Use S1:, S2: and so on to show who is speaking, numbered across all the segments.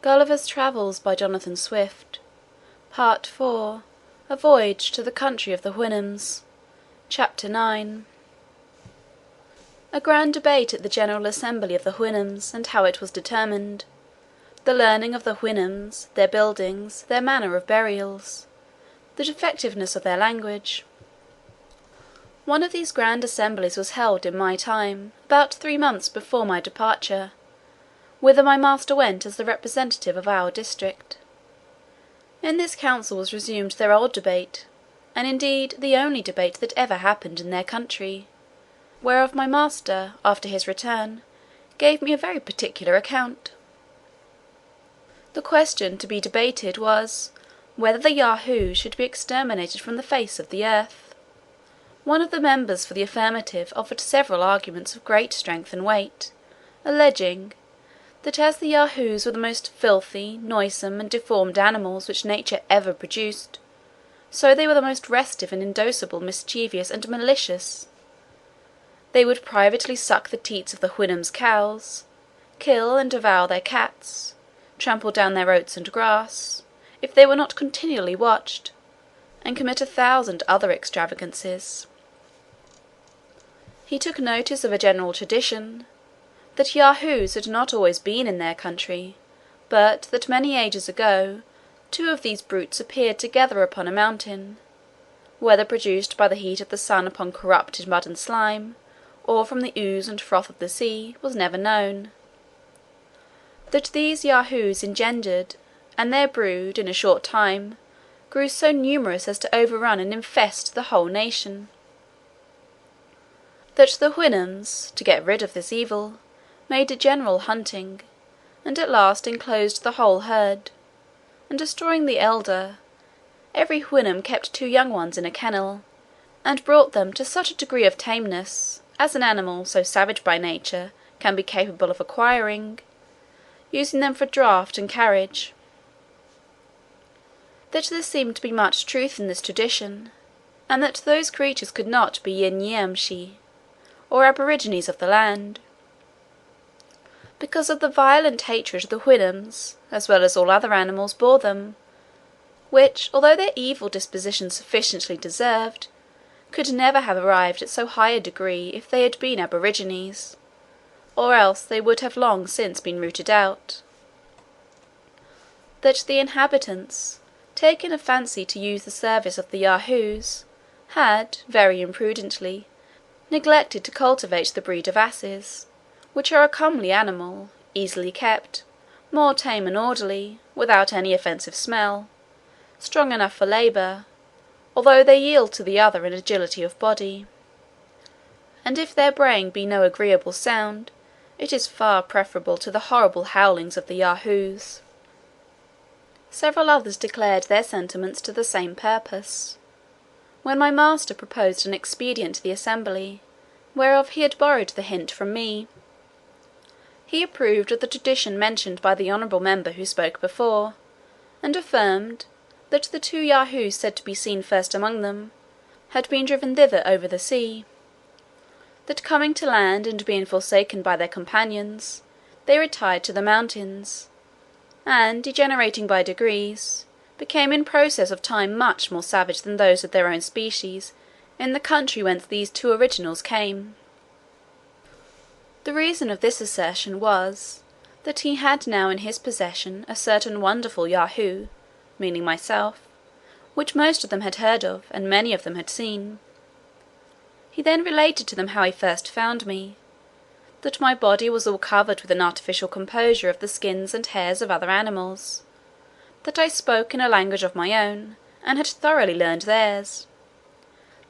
S1: Gulliver's Travels by Jonathan Swift. Part IV. A Voyage to the Country of the Houyhnhnms. Chapter 9. A grand debate at the General Assembly of the Houyhnhnms, and how it was determined. The learning of the Houyhnhnms, their buildings, their manner of burials, the defectiveness of their language. One of these grand assemblies was held in my time, about 3 months before my departure, whither my master went as the representative of our district. In this council was resumed their old debate, and indeed the only debate that ever happened in their country, whereof my master, after his return, gave me a very particular account. The question to be debated was, whether the Yahoos should be exterminated from the face of the earth. One of the members for the affirmative offered several arguments of great strength and weight, alleging, that as the Yahoos were the most filthy, noisome, and deformed animals which nature ever produced, so they were the most restive and indocible, mischievous, and malicious. They would privately suck the teats of the Houyhnhnms' cows, kill and devour their cats, trample down their oats and grass, if they were not continually watched, and commit 1,000 other extravagances. He took notice of a general tradition, that Yahoos had not always been in their country, but that many ages ago 2 of these brutes appeared together upon a mountain, whether produced by the heat of the sun upon corrupted mud and slime, or from the ooze and froth of the sea, was never known. That these Yahoos engendered, and their brood, in a short time, grew so numerous as to overrun and infest the whole nation. That the Houyhnhnms, to get rid of this evil, made a general hunting, and at last enclosed the whole herd, and destroying the elder, every Houyhnhnm kept 2 young ones in a kennel, and brought them to such a degree of tameness as an animal so savage by nature can be capable of acquiring, using them for draught and carriage. That there seemed to be much truth in this tradition, and that those creatures could not be Houyhnhnms, or aborigines of the land, because of the violent hatred the Houyhnhnms, as well as all other animals, bore them, which, although their evil disposition sufficiently deserved, could never have arrived at so high a degree if they had been aborigines, or else they would have long since been rooted out. That the inhabitants, taking a fancy to use the service of the Yahoos, had, very imprudently, neglected to cultivate the breed of asses, which are a comely animal, easily kept, more tame and orderly, without any offensive smell, strong enough for labour, although they yield to the other in agility of body. And if their braying be no agreeable sound, it is far preferable to the horrible howlings of the Yahoos. Several others declared their sentiments to the same purpose, when my master proposed an expedient to the assembly, whereof he had borrowed the hint from me. He approved of the tradition mentioned by the honourable member who spoke before, and affirmed, that the 2 Yahoos said to be seen first among them, had been driven thither over the sea; that coming to land, and being forsaken by their companions, they retired to the mountains, and, degenerating by degrees, became in process of time much more savage than those of their own species in the country whence these 2 originals came. The reason of this assertion was, that he had now in his possession a certain wonderful Yahoo, meaning myself, which most of them had heard of, and many of them had seen. He then related to them how he first found me, that my body was all covered with an artificial composure of the skins and hairs of other animals, that I spoke in a language of my own, and had thoroughly learned theirs,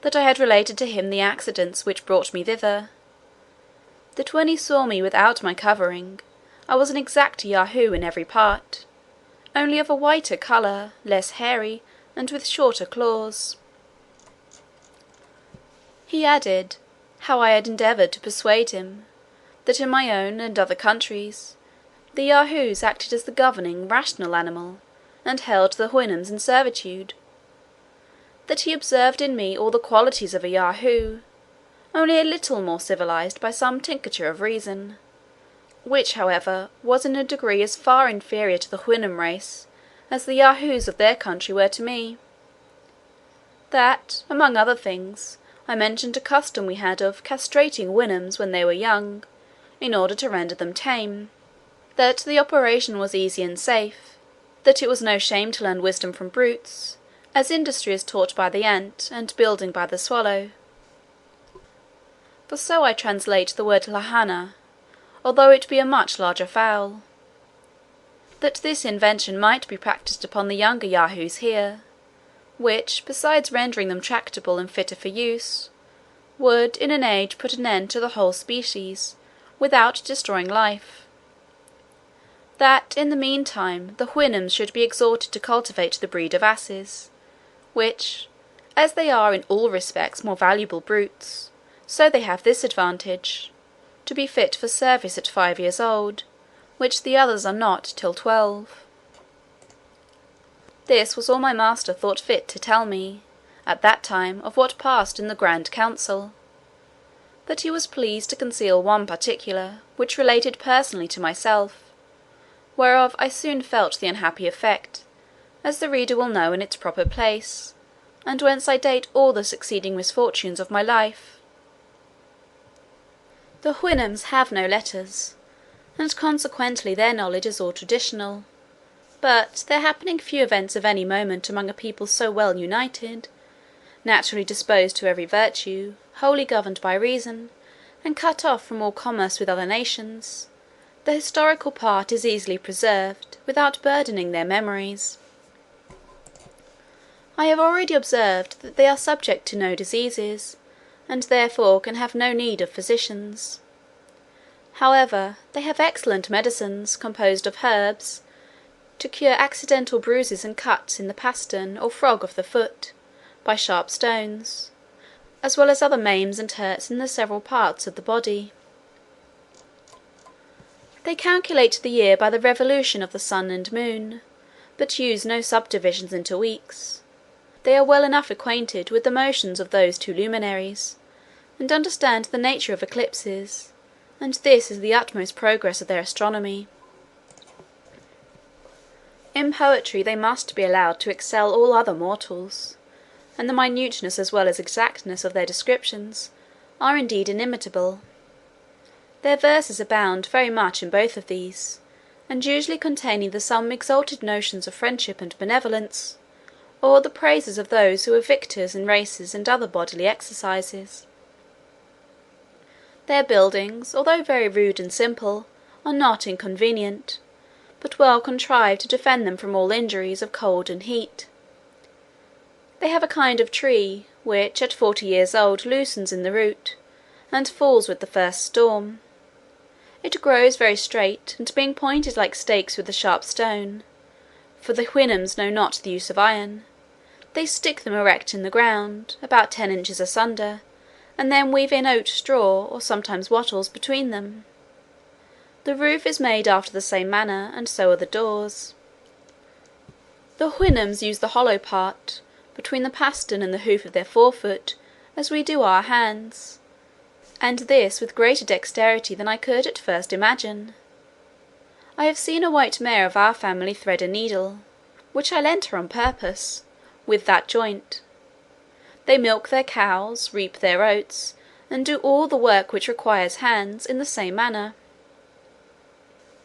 S1: that I had related to him the accidents which brought me thither, that when he saw me without my covering, I was an exact Yahoo in every part, only of a whiter colour, less hairy, and with shorter claws. He added, how I had endeavoured to persuade him, that in my own and other countries, the Yahoos acted as the governing rational animal, and held the Houyhnhnms in servitude; that he observed in me all the qualities of a Yahoo, only a little more civilized by some tincture of reason, which, however, was in a degree as far inferior to the Houyhnhnm race as the Yahoos of their country were to me. That, among other things, I mentioned a custom we had of castrating Houyhnhnms when they were young, in order to render them tame; that the operation was easy and safe; that it was no shame to learn wisdom from brutes, as industry is taught by the ant, and building by the swallow; for so I translate the word lahana, although it be a much larger fowl; that this invention might be practised upon the younger Yahoos here, which, besides rendering them tractable and fitter for use, would in an age put an end to the whole species, without destroying life; that in the meantime the Houyhnhnms should be exhorted to cultivate the breed of asses, which, as they are in all respects more valuable brutes, so they have this advantage, to be fit for service at 5 years old, which the others are not till 12. This was all my master thought fit to tell me, at that time, of what passed in the grand council; but he was pleased to conceal one particular, which related personally to myself, whereof I soon felt the unhappy effect, as the reader will know in its proper place, and whence I date all the succeeding misfortunes of my life. The Houyhnhnms have no letters, and consequently their knowledge is all traditional; but there happening few events of any moment among a people so well united, naturally disposed to every virtue, wholly governed by reason, and cut off from all commerce with other nations, the historical part is easily preserved, without burdening their memories. I have already observed that they are subject to no diseases, and therefore can have no need of physicians. However, they have excellent medicines, composed of herbs, to cure accidental bruises and cuts in the pastern or frog of the foot, by sharp stones, as well as other maims and hurts in the several parts of the body. They calculate the year by the revolution of the sun and moon, but use no subdivisions into weeks. They are well enough acquainted with the motions of those two luminaries, and understand the nature of eclipses, and this is the utmost progress of their astronomy. In poetry they must be allowed to excel all other mortals, and the minuteness as well as exactness of their descriptions are indeed inimitable. Their verses abound very much in both of these, and usually containing the some exalted notions of friendship and benevolence, or the praises of those who were victors in races and other bodily exercises. Their buildings, although very rude and simple, are not inconvenient, but well contrived to defend them from all injuries of cold and heat. They have a kind of tree, which at 40 years old loosens in the root, and falls with the first storm. It grows very straight, and being pointed like stakes with a sharp stone, for the Houyhnhnms know not the use of iron, they stick them erect in the ground, about 10 inches asunder, and then weave in oat straw, or sometimes wattles, between them. The roof is made after the same manner, and so are the doors. The Houyhnhnms use the hollow part, between the pastern and the hoof of their forefoot, as we do our hands, and this with greater dexterity than I could at first imagine. I have seen a white mare of our family thread a needle, which I lent her on purpose, with that joint. They milk their cows, reap their oats, and do all the work which requires hands, in the same manner.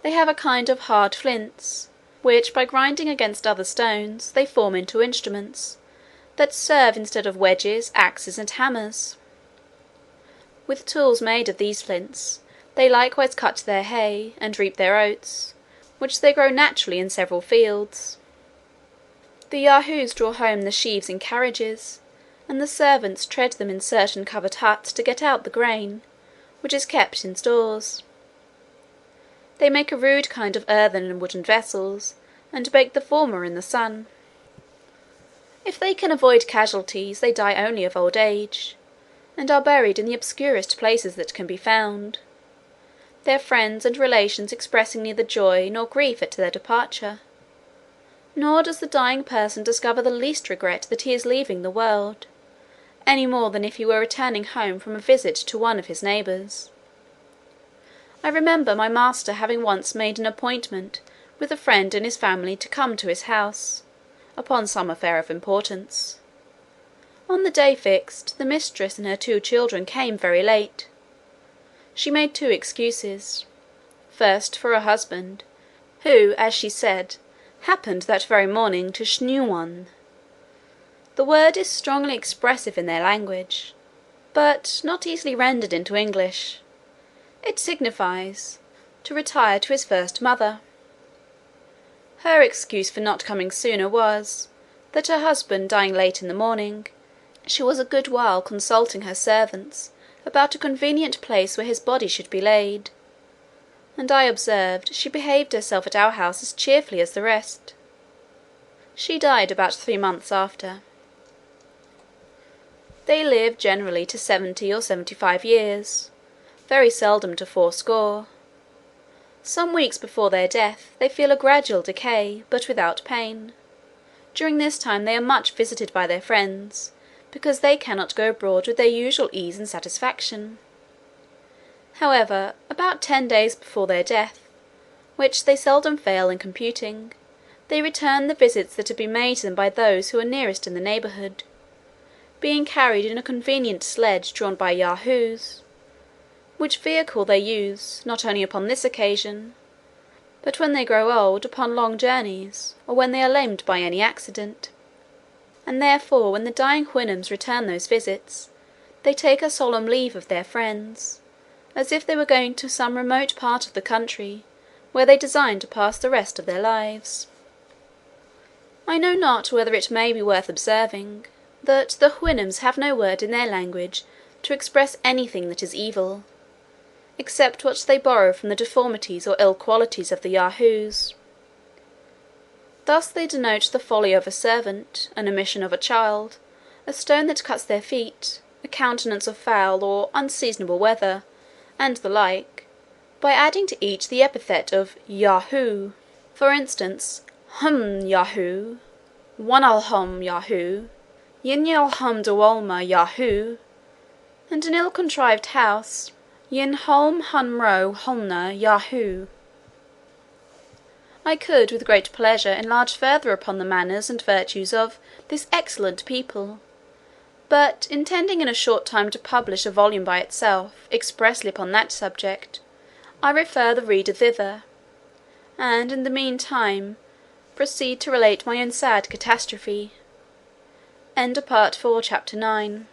S1: They have a kind of hard flints, which by grinding against other stones, they form into instruments, that serve instead of wedges, axes, and hammers. With tools made of these flints, they likewise cut their hay, and reap their oats, which they grow naturally in several fields. The Yahoos draw home the sheaves in carriages, and the servants tread them in certain covered huts to get out the grain, which is kept in stores. They make a rude kind of earthen and wooden vessels, and bake the former in the sun. If they can avoid casualties, they die only of old age, and are buried in the obscurest places that can be found, their friends and relations expressing neither joy nor grief at their departure; nor does the dying person discover the least regret that he is leaving the world, any more than if he were returning home from a visit to one of his neighbours. I remember my master having once made an appointment with a friend and his family to come to his house, upon some affair of importance. On the day fixed, the mistress and her 2 children came very late. She made 2 excuses. First, for her husband, who, as she said, happened that very morning to Houyhnhnms. The word is strongly expressive in their language, but not easily rendered into English. It signifies, to retire to his first mother. Her excuse for not coming sooner was, that her husband dying late in the morning, she was a good while consulting her servants about a convenient place where his body should be laid, and I observed she behaved herself at our house as cheerfully as the rest. She died about 3 months after. They live generally to 70 or 75 years, very seldom to 80. Some weeks before their death they feel a gradual decay, but without pain. During this time they are much visited by their friends, because they cannot go abroad with their usual ease and satisfaction. However, about 10 days before their death, which they seldom fail in computing, they return the visits that have been made them by those who are nearest in the neighbourhood, being carried in a convenient sledge drawn by Yahoos, which vehicle they use, not only upon this occasion, but when they grow old, upon long journeys, or when they are lamed by any accident. And therefore when the dying Houyhnhnms return those visits, they take a solemn leave of their friends, as if they were going to some remote part of the country, where they design to pass the rest of their lives. I know not whether it may be worth observing, that the Houyhnhnms have no word in their language to express anything that is evil, except what they borrow from the deformities or ill qualities of the Yahoos. Thus they denote the folly of a servant, an omission of a child, a stone that cuts their feet, a countenance of foul or unseasonable weather, and the like, by adding to each the epithet of Yahoo. For instance, Yahoo, Wanalhom Yahoo, Yinyalhom Dewalma Yahoo, and an ill-contrived house, Yinholm Hunro Holna Yahoo. I could with great pleasure enlarge further upon the manners and virtues of this excellent people, but intending in a short time to publish a volume by itself, expressly upon that subject, I refer the reader thither, and in the mean time proceed to relate my own sad catastrophe. End of Part IV, Chapter 9.